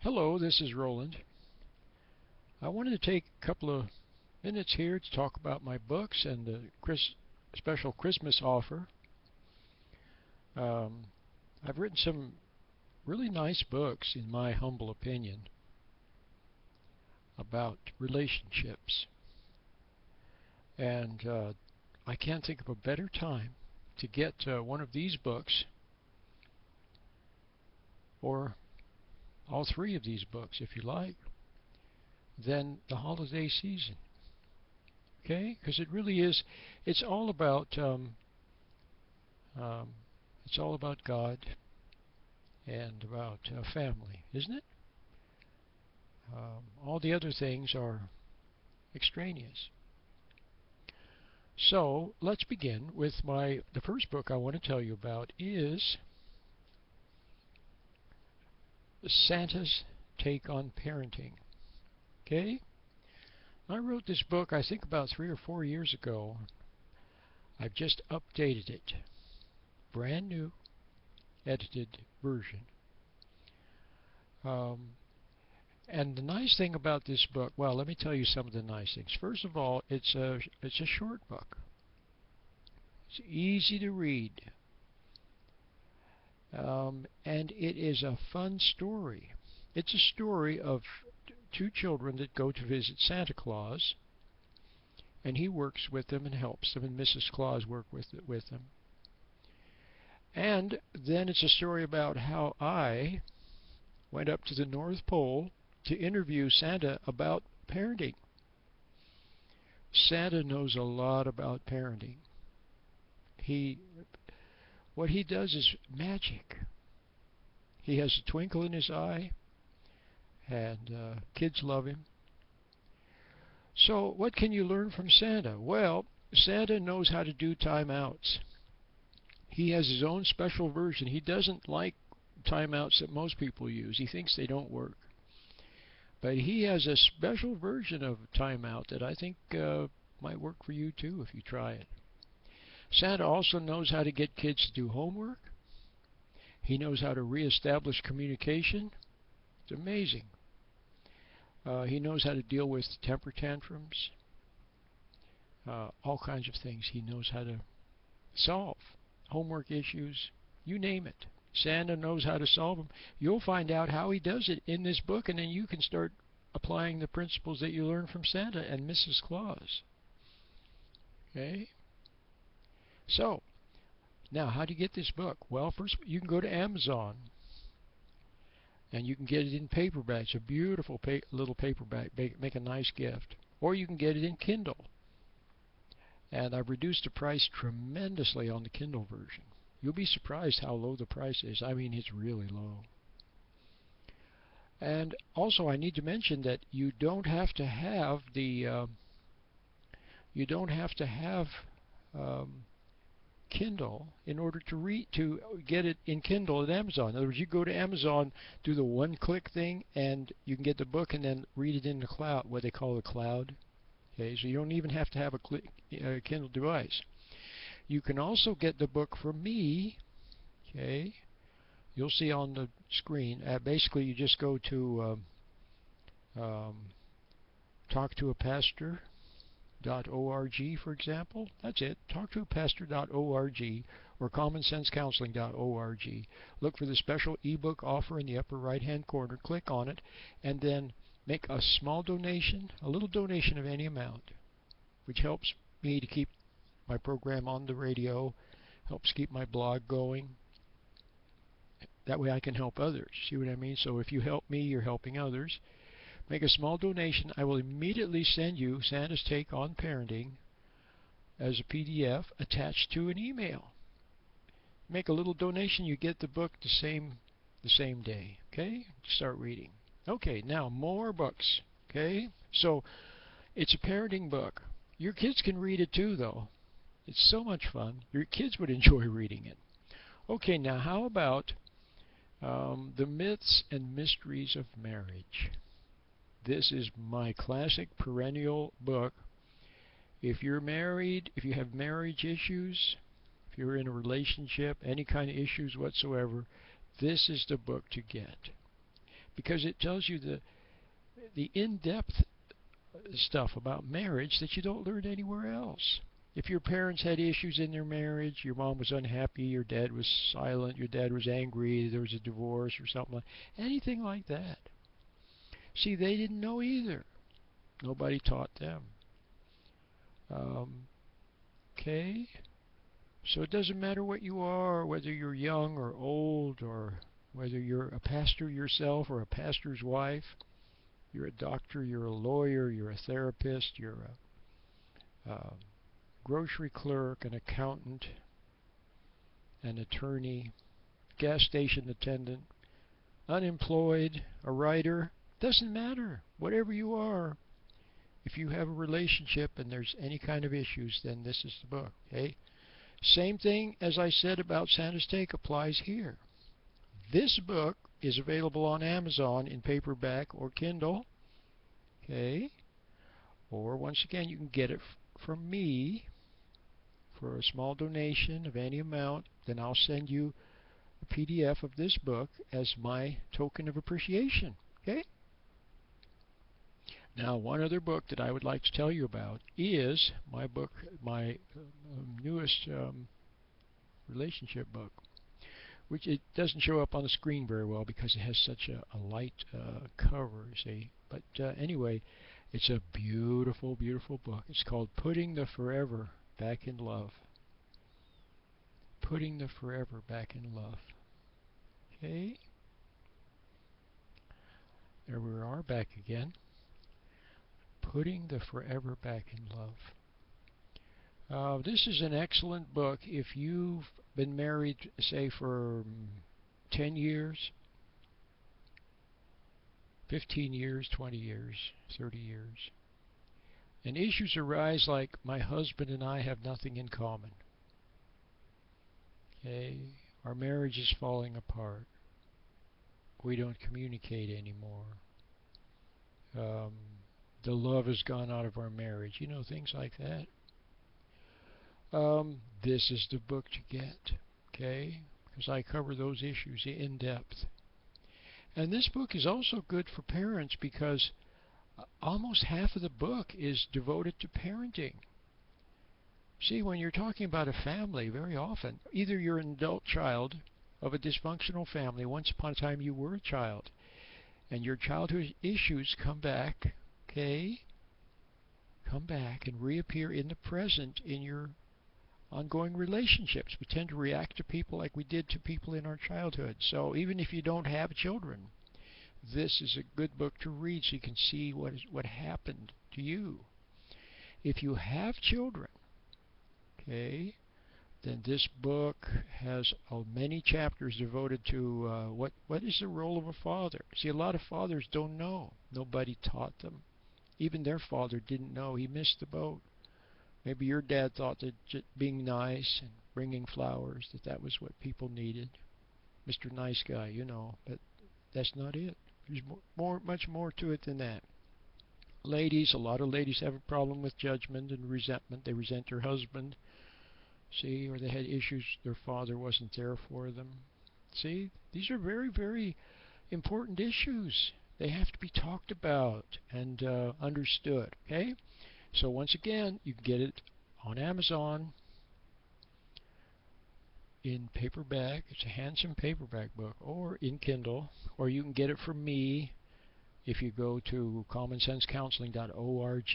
Hello, this is Roland. I wanted to take a couple of minutes here to talk about my books and the special Christmas offer. Um, I've written some really nice books, in my humble opinion, about relationships. And I can't think of a better time to get one of these books, or all three of these books, if you like, than the holiday season. Okay? Because it really is, it's all about um, it's all about God and about family, isn't it? All the other things are extraneous. So let's begin with the first book I want to tell you about is Santa's Take on Parenting. Okay? I wrote this book I think about 3 or 4 years ago. I've just updated it. Brand new, edited version. Um, And the nice thing about this book, well, let me tell you some of the nice things. First of all, it's a short book. It's easy to read, and it is a fun story. It's a story of two children that go to visit Santa Claus, and he works with them and helps them, and Mrs. Claus works with them. And then it's a story about how I went up to the North Pole to interview Santa about parenting. Santa knows a lot about parenting. He What he does is magic. He has a twinkle in his eye, and kids love him. So what can you learn from Santa? Well, Santa knows how to do timeouts. He has his own special version. He doesn't like timeouts that most people use. He thinks they don't work. But he has a special version of timeout that I think might work for you too if you try it. Santa also knows how to get kids to do homework. He knows how to reestablish communication. It's amazing. He knows how to deal with temper tantrums, all kinds of things he knows how to solve. Homework issues, you name it. Santa knows how to solve them. You'll find out how he does it in this book, and then you can start applying the principles that you learn from Santa and Mrs. Claus. Okay? So, now how do you get this book? Well, first you can go to Amazon, and you can get it in paperback. It's a beautiful little paperback. Make a nice gift. Or you can get it in Kindle. And I've reduced the price tremendously on the Kindle version. You'll be surprised how low the price is. I mean, it's really low. And also, I need to mention that you don't have to have Kindle in order to get it in Kindle at Amazon. In other words, you go to Amazon, do the one-click thing, and you can get the book and then read it in the cloud, what they call the cloud. Okay, so you don't even have to have a Kindle device. You can also get the book from me. Okay, you'll see on the screen. Basically, you just go to talktoapastor.org, for example. That's it. Talktoapastor.org or commonsensecounseling.org. Look for the special ebook offer in the upper right-hand corner. Click on it, and then make a small donation, a little donation of any amount, which helps me to keep my program on the radio, helps keep my blog going. That way I can help others. See what I mean? So if you help me, you're helping others. Make a small donation. I will immediately send you Santa's Take on Parenting as a PDF attached to an email. Make a little donation, you get the book the same day. Okay? Start reading. Okay, now more books. Okay? So it's a parenting book. Your kids can read it too, though. It's so much fun. Your kids would enjoy reading it. Okay, now how about The Myths and Mysteries of Marriage? This is my classic perennial book. If you're married, if you have marriage issues, if you're in a relationship, any kind of issues whatsoever, this is the book to get. because it tells you the in-depth stuff about marriage that you don't learn anywhere else. If your parents had issues in their marriage, your mom was unhappy, your dad was silent, your dad was angry, there was a divorce or something like anything like that. See, they didn't know either. Nobody taught them. Okay? So it doesn't matter what you are, whether you're young or old, or whether you're a pastor yourself or a pastor's wife. You're a doctor, you're a lawyer, you're a therapist, you're a grocery clerk, an accountant, an attorney, gas station attendant, unemployed, a writer. Doesn't matter. Whatever you are, if you have a relationship and there's any kind of issues, then this is the book. Okay? Same thing as I said about Santa's Take applies here. This book is available on Amazon in paperback or Kindle. Okay? Or once again, you can get it from me for a small donation of any amount. Then I'll send you a PDF of this book as my token of appreciation. Okay? Now, one other book that I would like to tell you about is my book, my newest relationship book, which it doesn't show up on the screen very well because it has such a light cover, see. But anyway, it's a beautiful, beautiful book. It's called Putting the Forever Back in Love. Putting the Forever Back in Love. Okay. There we are, back again. Putting the Forever Back in Love. This is an excellent book if you've been married, say, for 10 years, 15 years, 20 years, 30 years. And issues arise like, my husband and I have nothing in common. Okay? Our marriage is falling apart. We don't communicate anymore. The love has gone out of our marriage. You know, things like that. This is the book to get. Okay? Because I cover those issues in depth. And this book is also good for parents because almost half of the book is devoted to parenting. See, when you're talking about a family, very often, either you're an adult child of a dysfunctional family, once upon a time you were a child, and your childhood issues come back, okay? Come back and reappear in the present in your ongoing relationships. We tend to react to people like we did to people in our childhood. So even if you don't have children, this is a good book to read so you can see what happened to you. If you have children, okay, then this book has many chapters devoted to what is the role of a father. See, a lot of fathers don't know. Nobody taught them. Even their father didn't know. He missed the boat. Maybe your dad thought that just being nice and bringing flowers, that was what people needed. Mr. Nice Guy, you know, but that's not it. There's much more to it than that. Ladies, a lot of ladies have a problem with judgment and resentment. They resent their husband, see, or they had issues their father wasn't there for them. See, these are very, very important issues. They have to be talked about and understood, okay? So once again, you can get it on Amazon in paperback. It's a handsome paperback book, or in Kindle, or you can get it from me if you go to commonsensecounseling.org,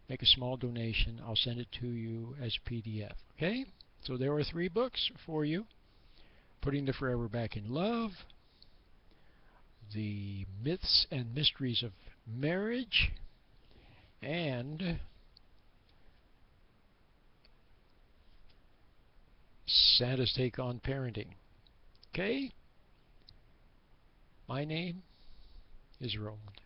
make a small donation. I'll send it to you as a PDF. Okay? So there are 3 books for you. Putting the Forever Back in Love, The Myths and Mysteries of Marriage, and Santa's Take on Parenting. Okay? My name is Roland.